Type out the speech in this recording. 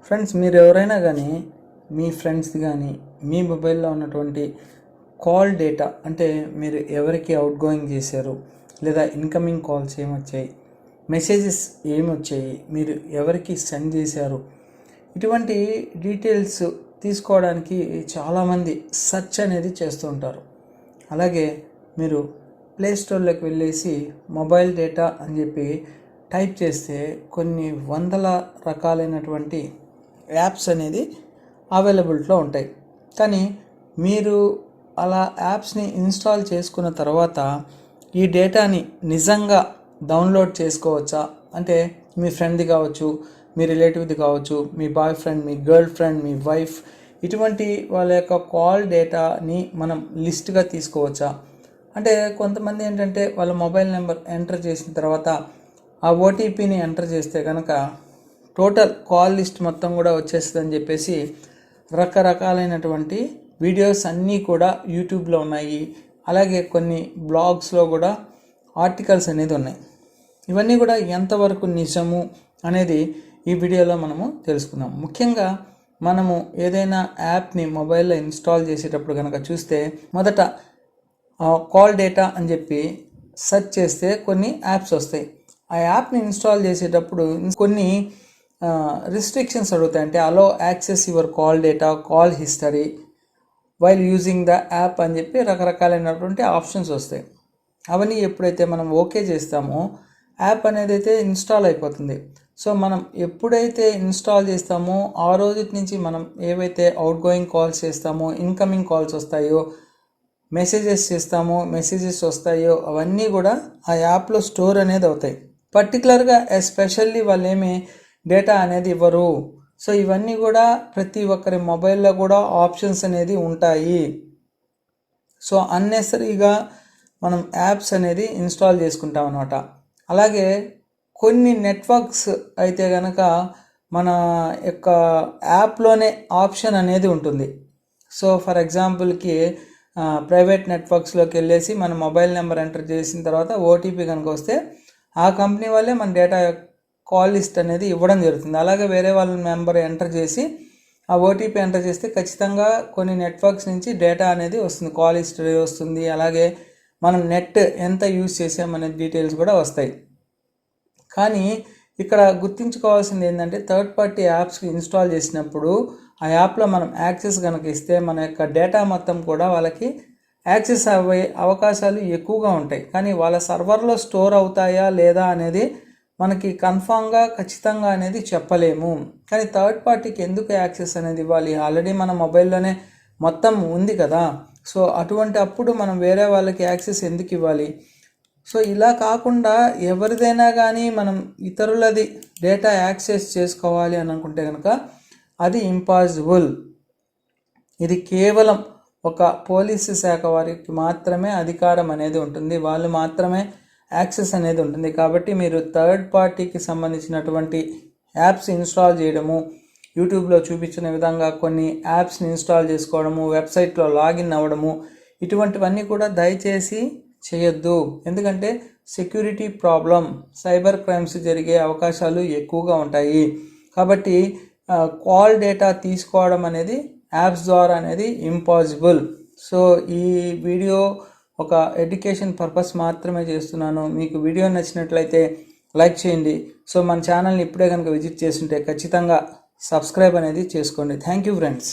Friends, మీరు ఎవరైనా కానీ మీ ఫ్రెండ్స్ కానీ మీ మొబైల్లో ఉన్నటువంటి కాల్ డేటా, అంటే మీరు ఎవరికి అవుట్ గోయింగ్ చేశారు, లేదా ఇన్కమింగ్ కాల్స్ ఏమొచ్చాయి, మెసేజెస్ ఏమొచ్చాయి, మీరు ఎవరికి సెండ్ చేశారు, ఇటువంటి డీటెయిల్స్ తీసుకోవడానికి చాలామంది సెర్చ్ అనేది చేస్తూ ఉంటారు. అలాగే మీరు ప్లే స్టోర్లోకి వెళ్ళేసి మొబైల్ డేటా అని చెప్పి టైప్ చేస్తే కొన్ని వందల రకాలైనటువంటి యాప్స్ అనేది అవైలబిలిటీలో ఉంటాయి. కానీ మీరు అలా యాప్స్ని ఇన్స్టాల్ చేసుకున్న తర్వాత ఈ డేటాని నిజంగా డౌన్లోడ్ చేసుకోవచ్చా? అంటే మీ ఫ్రెండ్ది కావచ్చు, మీ రిలేటివ్ది కావచ్చు, మీ బాయ్ ఫ్రెండ్, మీ గర్ల్ ఫ్రెండ్, మీ వైఫ్, ఇటువంటి వాళ్ళ యొక్క కాల్ డేటాని మనం లిస్ట్గా తీసుకోవచ్చా? అంటే కొంతమంది ఏంటంటే వాళ్ళ మొబైల్ నెంబర్ ఎంటర్ చేసిన తర్వాత ఆ ఓటీపీని ఎంటర్ చేస్తే కనుక టోటల్ కాల్ లిస్ట్ మొత్తం కూడా వచ్చేస్తుందని చెప్పేసి రకరకాలైనటువంటి వీడియోస్ అన్నీ కూడా యూట్యూబ్లో ఉన్నాయి. అలాగే కొన్ని బ్లాగ్స్లో కూడా ఆర్టికల్స్ అనేది ఉన్నాయి. ఇవన్నీ కూడా ఎంతవరకు నిజము అనేది ఈ వీడియోలో మనము తెలుసుకుందాం. ముఖ్యంగా మనము ఏదైనా యాప్ని మొబైల్లో ఇన్స్టాల్ చేసేటప్పుడు కనుక చూస్తే మొదట కాల్ డేటా అని చెప్పి సెర్చ్ చేస్తే కొన్ని యాప్స్ వస్తాయి. ఆ యాప్ని ఇన్స్టాల్ చేసేటప్పుడు కొన్ని రిస్ట్రిక్షన్స్ అడుగుతాయి. అంటే allow access your call data, call history while using the app అని చెప్పి రకరకాలైనటువంటి ఆప్షన్స్ వస్తాయి. అవన్నీ ఎప్పుడైతే మనం ఓకే చేస్తామో యాప్ అనేది అయితే ఇన్స్టాల్ అయిపోతుంది. సో మనం ఎప్పుడైతే ఇన్స్టాల్ చేస్తామో ఆ రోజు నుంచి మనం ఏవైతే అవుట్ గోయింగ్ కాల్స్ చేస్తామో, ఇన్కమింగ్ కాల్స్ వస్తాయో, మెసేజెస్ చేస్తామో, మెసేజెస్ వస్తాయో, అవన్నీ కూడా ఆ యాప్లో స్టోర్ అనేది అవుతాయి. పర్టికులర్గా ఎస్పెషల్లీ వాళ్ళు ఏమి డేటా అనేది ఇవ్వరు. సో ఇవన్నీ కూడా ప్రతి ఒక్కరి మొబైల్లో కూడా ఆప్షన్స్ అనేది ఉంటాయి. సో అన్నెసరీగా మనం యాప్స్ అనేది ఇన్స్టాల్ చేసుకుంటాం అన్నమాట. అలాగే కొన్ని నెట్వర్క్స్ అయితే కనుక మన యొక్క యాప్లోనే ఆప్షన్ అనేది ఉంటుంది. సో ఫర్ ఎగ్జాంపుల్కి ప్రైవేట్ నెట్వర్క్స్లోకి వెళ్ళేసి మన మొబైల్ నెంబర్ ఎంటర్ చేసిన తర్వాత ఓటీపీ కనుక వస్తే ఆ కంపెనీ వాళ్ళే మన డేటా కాల్ లిస్ట్ అనేది ఇవ్వడం జరుగుతుంది. అలాగే వేరే వాళ్ళ నెంబర్ ఎంటర్ చేసి ఆ ఓటీపీ ఎంటర్ చేస్తే ఖచ్చితంగా కొన్ని నెట్వర్క్స్ నుంచి డేటా అనేది వస్తుంది, కాల్ హిస్టరీ వస్తుంది. అలాగే మనం నెట్ ఎంత యూజ్ చేసామనే డీటెయిల్స్ కూడా వస్తాయి. కానీ ఇక్కడ గుర్తుంచుకోవాల్సింది ఏంటంటే థర్డ్ పార్టీ యాప్స్కి ఇన్స్టాల్ చేసినప్పుడు ఆ యాప్లో మనం యాక్సెస్ కనుక ఇస్తే మన యొక్క డేటా మొత్తం కూడా వాళ్ళకి యాక్సెస్ అయ్యే అవకాశాలు ఎక్కువగా ఉంటాయి. కానీ వాళ్ళ సర్వర్లో స్టోర్ అవుతాయా లేదా అనేది మనకి కన్ఫామ్గా ఖచ్చితంగా అనేది చెప్పలేము. కానీ థర్డ్ పార్టీకి ఎందుకు యాక్సెస్ అనేది ఇవ్వాలి? ఆల్రెడీ మన మొబైల్లోనే మొత్తం ఉంది కదా. సో అటువంటి అప్పుడు మనం వేరే వాళ్ళకి యాక్సెస్ ఎందుకు ఇవ్వాలి? సో ఇలా కాకుండా ఎవరిదైనా కానీ మనం ఇతరులది డేటా యాక్సెస్ చేసుకోవాలి అని అనుకుంటే కనుక అది ఇంపాసిబుల్. ఇది కేవలం ఒక పోలీసు శాఖ వారికి మాత్రమే అధికారం అనేది ఉంటుంది, వాళ్ళు మాత్రమే యాక్సెస్ అనేది ఉంటుంది. కాబట్టి మీరు థర్డ్ పార్టీకి సంబంధించినటువంటి యాప్స్ ఇన్స్టాల్ చేయడము, యూట్యూబ్లో చూపించిన విధంగా కొన్ని యాప్స్ని ఇన్స్టాల్ చేసుకోవడము, వెబ్సైట్లో లాగిన్ అవ్వడము, ఇటువంటివన్నీ కూడా దయచేసి చేయొద్దు. ఎందుకంటే సెక్యూరిటీ ప్రాబ్లం, సైబర్ క్రైమ్స్ జరిగే అవకాశాలు ఎక్కువగా ఉంటాయి. కాబట్టి కాల్ డేటా తీసుకోవడం అనేది యాప్స్ ద్వారా అనేది ఇంపాసిబుల్. సో ఈ వీడియో ఒక ఎడ్యుకేషన్ పర్పస్ మాత్రమే చేస్తున్నాను. మీకు వీడియో నచ్చినట్లయితే లైక్ చేయండి. సో మన ఛానల్ని ఇప్పుడే కనుక విజిట్ చేస్తుంటే ఖచ్చితంగా సబ్స్క్రైబ్ అనేది చేసుకోండి. Thank you friends.